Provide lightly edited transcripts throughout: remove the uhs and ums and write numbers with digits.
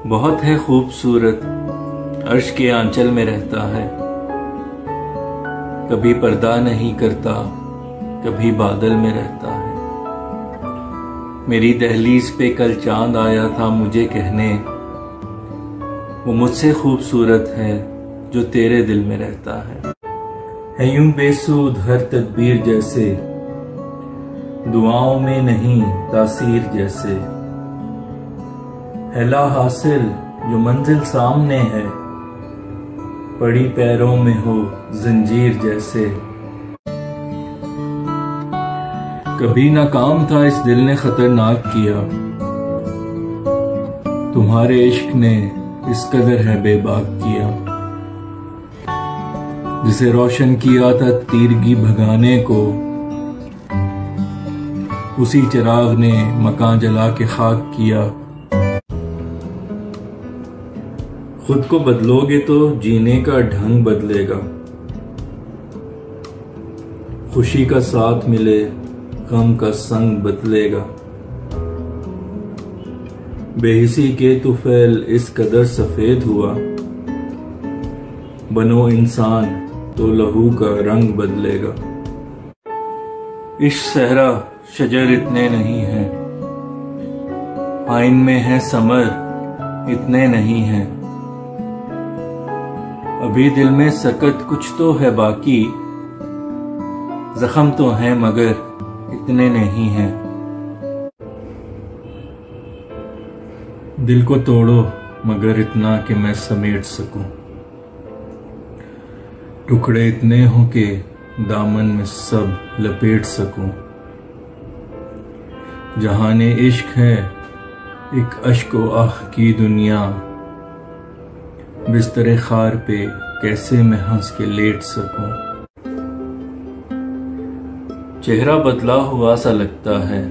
बहुत है खूबसूरत, अर्श के आंचल में रहता है। कभी पर्दा नहीं करता, कभी बादल में रहता है। मेरी दहलीज पे कल चांद आया था मुझे कहने, वो मुझसे खूबसूरत है जो तेरे दिल में रहता है यूं बेसूद हर तदबीर जैसे, दुआओं में नहीं तासीर जैसे। है ला हासिल जो मंजिल सामने है, पड़ी पैरों में हो जंजीर जैसे। कभी नाकाम था इस दिल ने खतरनाक किया, तुम्हारे इश्क ने इस कदर है बेबाक किया। जिसे रोशन किया था तीरगी भगाने को, उसी चिराग ने मकान जला के खाक किया। खुद को बदलोगे तो जीने का ढंग बदलेगा, खुशी का साथ मिले गम का संग बदलेगा। बेहिसी के तुफैल इस कदर सफेद हुआ, बनो इंसान तो लहू का रंग बदलेगा। इश्क सहरा शजर इतने नहीं हैं, आइन में है समर इतने नहीं हैं। अभी दिल में सकत कुछ तो है बाकी, जख्म तो हैं मगर इतने नहीं हैं। दिल को तोड़ो मगर इतना कि मैं समेट सकूं, टुकड़े इतने हो के दामन में सब लपेट सकूं। जहाने इश्क है एक अश्को आह की दुनिया, बिस्तरे खार पे कैसे मैं हंस के लेट सकूं। चेहरा बदला हुआ सा लगता है,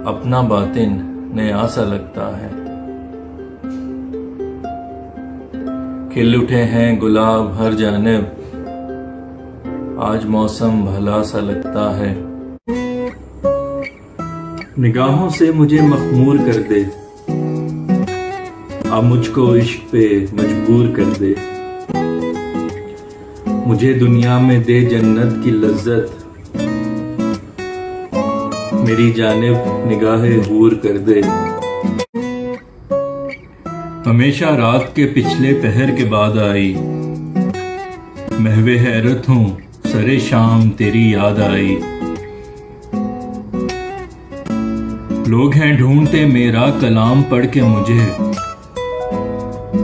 अपना बातिन नया सा लगता है। खिल उठे हैं गुलाब हर जानिब, आज मौसम भला सा लगता है। निगाहों से मुझे मखमूर कर दे, अब मुझको इश्क पे मजबूर कर दे। मुझे दुनिया में दे जन्नत की लज्जत, मेरी जानिब निगाहे हूर कर दे। हमेशा रात के पिछले पहर के बाद आई, महवे हैरत हूँ सरे शाम तेरी याद आई। लोग हैं ढूंढते मेरा कलाम पढ़ के मुझे,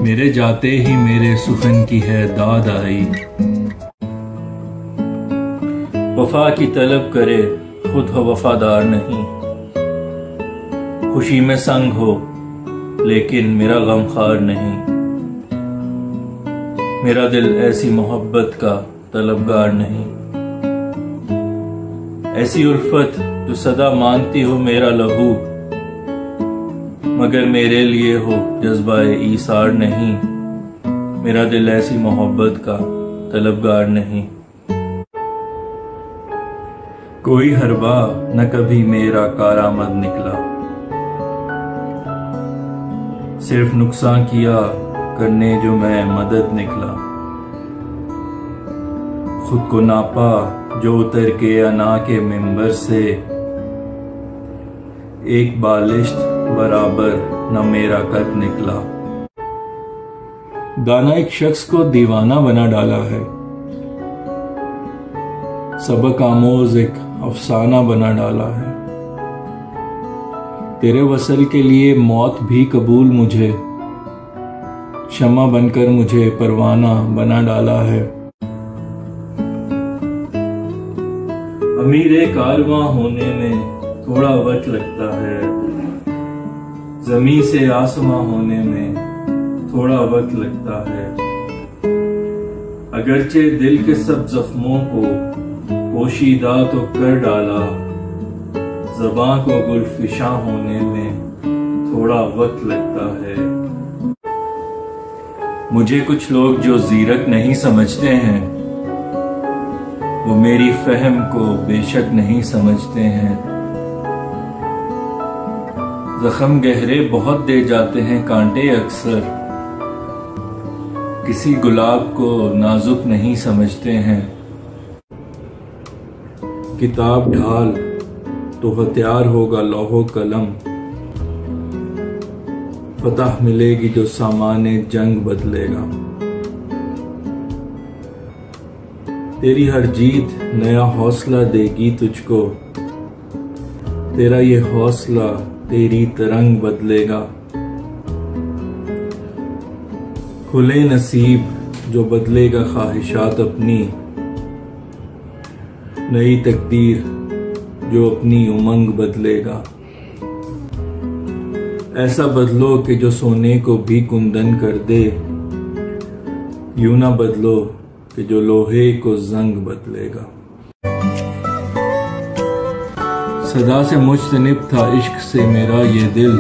मेरे जाते ही मेरे सुखन की है दाद आई। वफा की तलब करे खुद हो वफादार नहीं, खुशी में संग हो लेकिन मेरा गमखार नहीं। मेरा दिल ऐसी मोहब्बत का तलबगार नहीं, ऐसी उल्फत जो सदा मांगती हो मेरा लहू, मगर मेरे लिए हो जज्बाए ईसार नहीं। मेरा दिल ऐसी मोहब्बत का तलबगार नहीं। कोई हरबा न कभी मेरा कारामद निकला, सिर्फ नुकसान किया करने जो मैं मदद निकला। खुद को नापा जो उतर के अना के मिंबर से, एक बालिश्त बराबर न मेरा कद निकला। गाना एक शख्स को दीवाना बना डाला है, सबक आमोज एक अफसाना बना डाला है। तेरे वसल के लिए मौत भी कबूल मुझे, शमा बनकर मुझे परवाना बना डाला है। अमीरे कारवां होने में थोड़ा वक्त लगता है, जमीन से आसमां होने में थोड़ा वक्त लगता है। अगरचे दिल के सब जख्मों को पोशीदा तो कर डाला, ज़बां को गुलफिशा होने में थोड़ा वक्त लगता है। मुझे कुछ लोग जो ज़ीरक नहीं समझते हैं, वो मेरी फहम को बेशक नहीं समझते हैं। जख्म गहरे बहुत दे जाते हैं कांटे अक्सर, किसी गुलाब को नाजुक नहीं समझते हैं। किताब ढाल तो हथियार होगा लौहो कलम, फतह मिलेगी जो सामाने जंग बदलेगा। तेरी हर जीत नया हौसला देगी तुझको, तेरा ये हौसला तेरी तरंग बदलेगा। खुले नसीब जो बदलेगा ख्वाहिशात अपनी, नई तकदीर जो अपनी उमंग बदलेगा। ऐसा बदलो कि जो सोने को भी कुंदन कर दे, यूं ना बदलो कि जो लोहे को जंग बदलेगा। सदा से मुजतनिब था इश्क से मेरा ये दिल,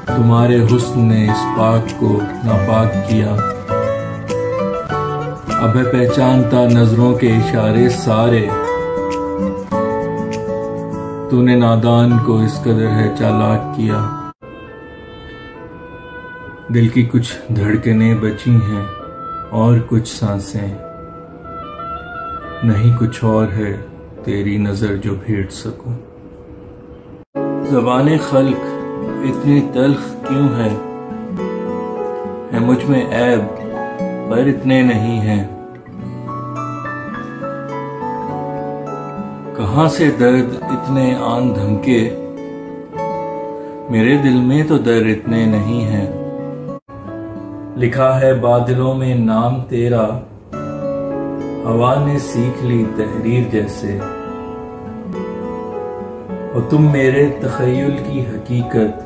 तुम्हारे हुस्न ने इस पाक को नापाक किया। अब है पहचानता नजरों के इशारे सारे, तूने नादान को इस कदर है चालाक किया। दिल की कुछ धड़कनें बची हैं और कुछ सांसें, नहीं कुछ और है तेरी नजर जो भेंट सकूं। ज़बाने खल्क इतनी तल्ख क्यों है मुझ में ऐब पर इतने नहीं हैं। कहां से दर्द इतने आन धमके, मेरे दिल में तो दर्द इतने नहीं हैं। लिखा है बादलों में नाम तेरा, हवा ने सीख ली तहरीर जैसे। और तुम मेरे तखय्युल की हकीकत,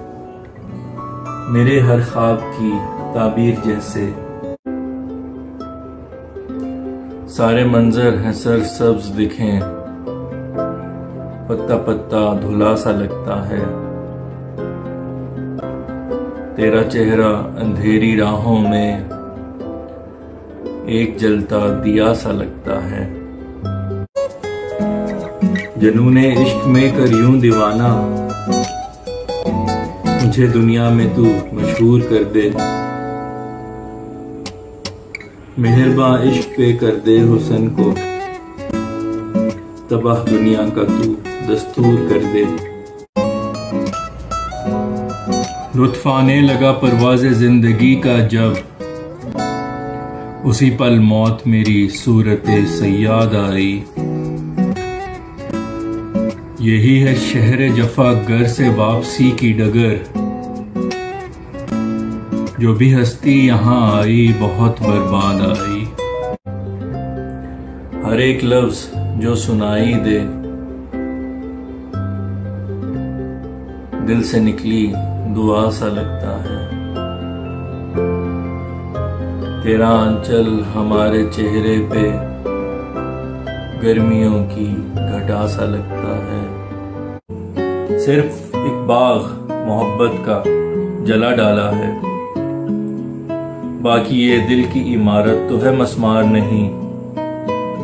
मेरे हर ख्वाब की ताबीर जैसे। सारे मंजर हैं सरसब्ज दिखें, पत्ता पत्ता धुला सा लगता है। तेरा चेहरा अंधेरी राहों में एक जलता दिया सा लगता है। जनूने इश्क में कर यूं दीवाना, मुझे दुनिया में तू मशहूर कर दे। मेहरबां इश्क पे कर दे हुस्न को, तबाह दुनिया का तू दस्तूर कर दे। लुत्फ आने लगा परवाज़े जिंदगी का जब, उसी पल मौत मेरी सूरते सयाद आई। यही है शहर जफा घर से वापसी की डगर, जो भी हस्ती यहाँ आई बहुत बर्बाद आई। हर एक लफ्ज जो सुनाई दे, दिल से निकली दुआ सा लगता है। तेरा आंचल हमारे चेहरे पे गर्मियों की घटा सा लगता है। सिर्फ एक बाग मोहब्बत का जला डाला है, बाकी ये दिल की इमारत तो है मस्मार नहीं।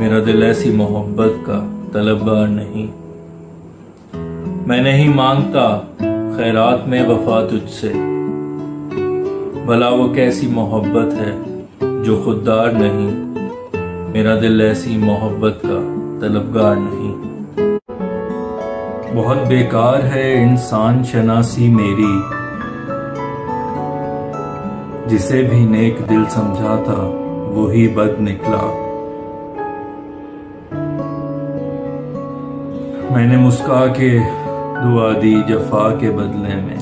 मेरा दिल ऐसी मोहब्बत का तलबगार नहीं। मैं नहीं मांगता खैरात में वफा तुझसे, भला वो कैसी मोहब्बत है जो खुददार नहीं। मेरा दिल ऐसी मोहब्बत का तलबगार नहीं। बहुत बेकार है इंसान शनासी मेरी, जिसे भी नेक दिल समझा था वही बद निकला। मैंने मुस्का के दुआ दी जफा के बदले में,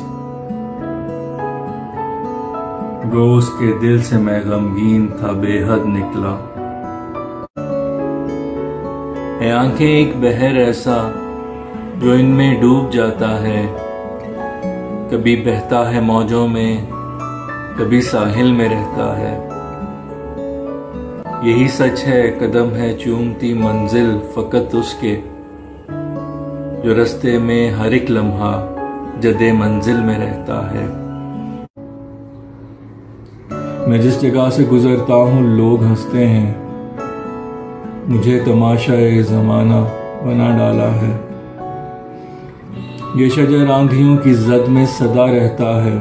रोज के दिल से मैं गमगीन था बेहद निकला। है आंखें एक बहर ऐसा जो इनमें डूब जाता है, कभी बहता है मौजों में कभी साहिल में रहता है। यही सच है कदम है चूमती मंजिल फकत उसके, जो रास्ते में हर एक लम्हा जदे मंजिल में रहता है। मैं जिस जगह से गुजरता हूँ लोग हंसते हैं, मुझे तमाशा ए ज़माना बना डाला है। ये शजर आंधियों की जद में सदा रहता है,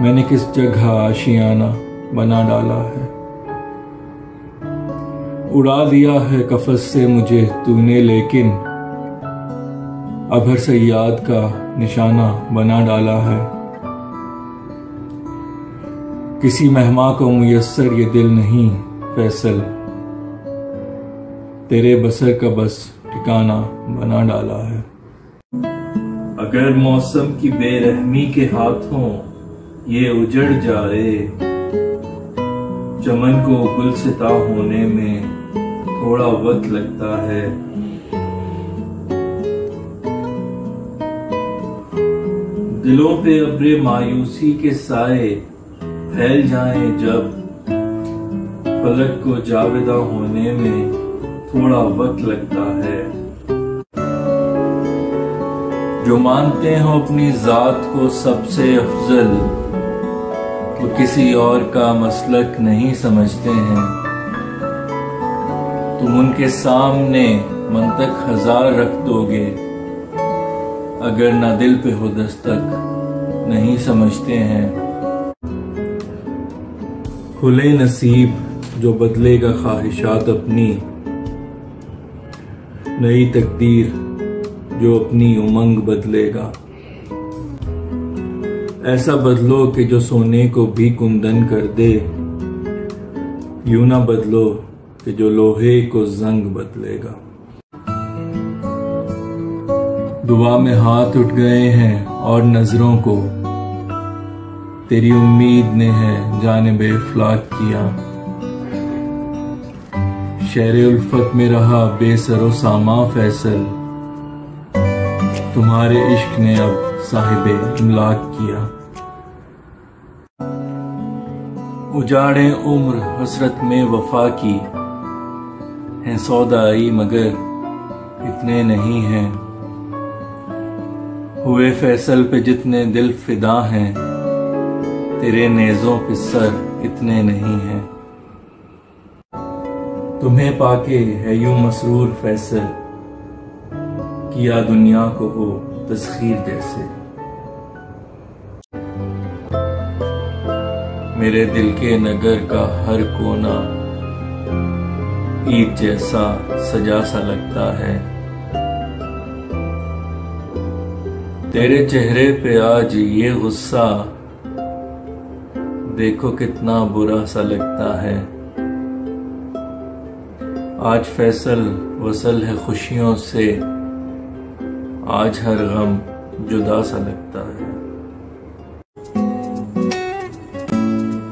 मैंने किस जगह आशियाना बना डाला है। उड़ा दिया है कफस से मुझे तूने, लेकिन अब हर सयाद का निशाना बना डाला है। किसी मेहमा को मुयस्सर ये दिल नहीं फैसल, तेरे बसर का बस ठिकाना बना डाला है। अगर मौसम की बेरहमी के हाथों ये उजड़ जाए, चमन को गुलसिता होने में थोड़ा वक्त लगता है। दिलों पे अब्रे मायूसी के साए फैल जाएं जब, फलक को जावेदा होने में थोड़ा वक्त लगता है। जो मानते हो अपनी जात को सबसे अफजल, वो किसी और का मसलक नहीं समझते हैं। तुम उनके सामने मंतक हजार रख दोगे, अगर ना दिल पे हो दस्तक नहीं समझते हैं। खुले नसीब जो बदलेगा ख्वाहिशात अपनी, नई तकदीर जो अपनी उमंग बदलेगा। ऐसा बदलो कि जो सोने को भी कुंदन कर दे, यूं ना बदलो कि जो लोहे को जंग बदलेगा। दुआ में हाथ उठ गए हैं और नजरों को तेरी उम्मीद ने है जानिबे इफ्लाक किया। शहरे उल्फत में रहा बेसरो सामा फैसल, तुम्हारे इश्क ने अब साहिबे इमलाक किया। उजाड़े उम्र हसरत में वफा की, हैं सौदाई मगर इतने नहीं हैं। हुए फैसल पे जितने दिल फिदा हैं, तेरे नेज़ों पे सर इतने नहीं हैं। तुम्हें पाके है यूं मसरूर फैसल, किया दुनिया को हो तस्खीर जैसे। मेरे दिल के नगर का हर कोना ईद जैसा सजा सा लगता है। तेरे चेहरे पे आज ये गुस्सा देखो कितना बुरा सा लगता है। आज फैसल वसल है खुशियों से, आज हर गम जुदा सा लगता है।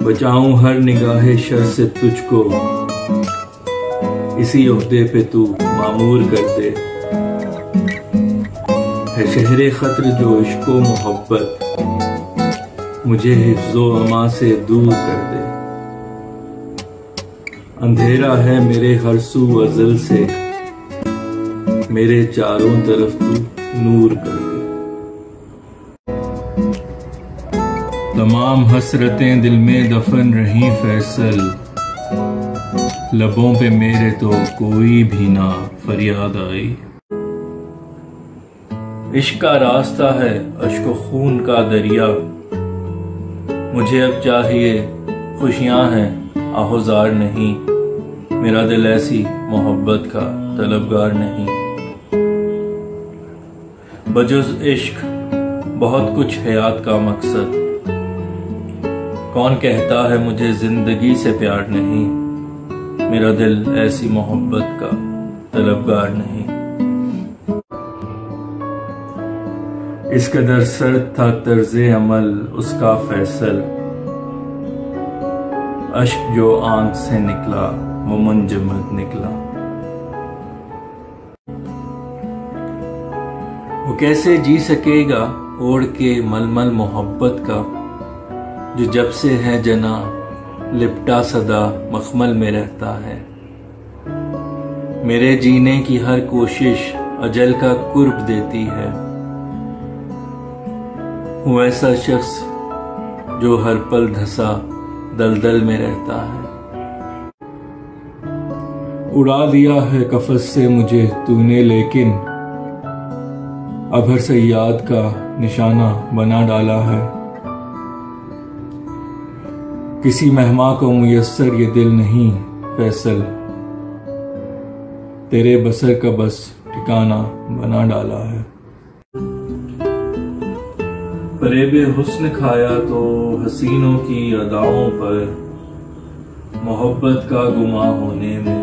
बचाऊं हर निगाहे शर से तुझको, इसी ओहदे पे तू मामूर कर दे। है शहरे खतर जो इश्को मोहब्बत, मुझे हिफ्जो अमा से दूर कर दे। अंधेरा है मेरे हर सू अज़ल से, मेरे चारों तरफ तू नूर कर दे। तमाम हसरतें दिल में दफन रही फैसल, लबों पे मेरे तो कोई भी ना फरियाद आई। इश्क का रास्ता है अश्को खून का दरिया, मुझे अब चाहिए खुशियां हैं आहोजार नहीं। मेरा दिल ऐसी मोहब्बत का तलबगार नहीं। बजुज़ इश्क बहुत कुछ हयात का मकसद, कौन कहता है मुझे जिंदगी से प्यार नहीं। मेरा दिल ऐसी मोहब्बत का तलबगार नहीं। इस कदर सर्द था तर्ज़े अमल उसका फैसल, अश्क जो आंख से निकला वो मुंजमद निकला। वो कैसे जी सकेगा ओढ़ के मलमल मोहब्बत का, जो जब से है जना लिपटा सदा मखमल में रहता है। मेरे जीने की हर कोशिश अजल का कुर्ब देती है। हूँ ऐसा शख्स जो हर पल धसा दलदल में रहता है। उड़ा दिया है कफस से मुझे तूने, लेकिन अब हर सयाद का निशाना बना डाला है। किसी मेहमान को मुयस्सर ये दिल नहीं फैसल, तेरे बसर का बस ठिकाना बना डाला है। फरेबे हुस्न खाया तो हसीनों की अदाओं पर, मोहब्बत का गुमा होने में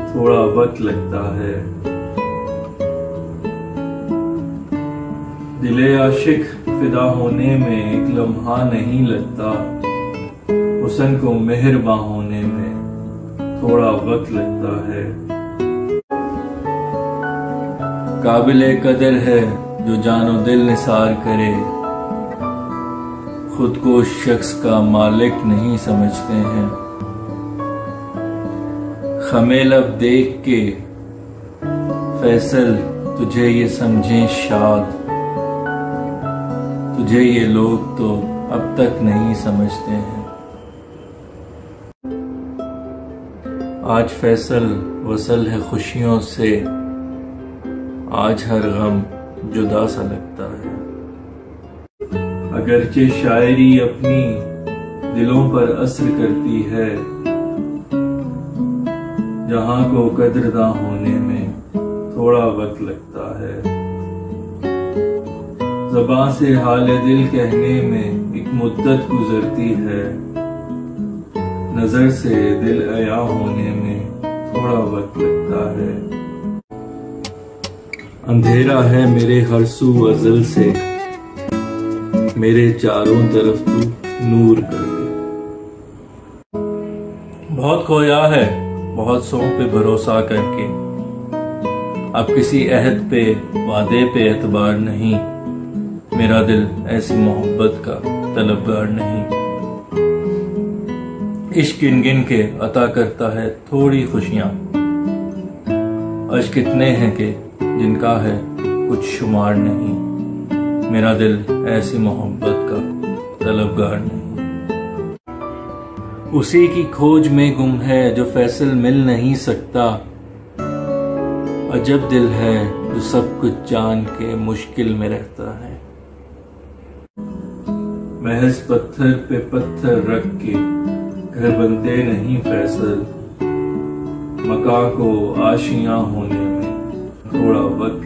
थोड़ा वक्त लगता है। दिले आशिक फिदा होने में एक लम्हा नहीं लगता, हुस्न को मेहरबां होने में थोड़ा वक्त लगता है। काबिले कदर है जो जानो दिल निसार करे, खुद को शख्स का मालिक नहीं समझते हैं। खमेलब देख के फैसल तुझे ये समझें शाद, तुझे ये लोग तो अब तक नहीं समझते हैं। आज फैसल वसल है खुशियों से, आज हर गम जुदा सा लगता है। अगरचे शायरी अपनी दिलों पर असर करती है, जहां को कदरदां होने में थोड़ा वक्त लगता है। ज़बां से हाल दिल कहने में एक मुद्दत गुजरती है, नजर से दिल अया होने में थोड़ा वक्त लगता है। अंधेरा है मेरे हर सू अज़ल से, मेरे चारों तरफ तू नूर कर दे। बहुत खोया है बहुत सौ पे भरोसा करके, अब किसी अहद पे वादे पे एतबार नहीं, मेरा दिल ऐसी मोहब्बत का तलबगार नहीं। इश्क गिन गिन के अता करता है थोड़ी खुशियां, अश्क कितने हैं कि जिनका है कुछ शुमार नहीं, मेरा दिल ऐसी मोहब्बत का तलबगार नहीं। उसी की खोज में गुम है जो फैसल मिल नहीं सकता, अजब दिल है जो सब कुछ जान के मुश्किल में रहता है। महज पत्थर पे पत्थर रख के घर बनते नहीं फैसल, मकान को आशियां होने में थोड़ा वक्त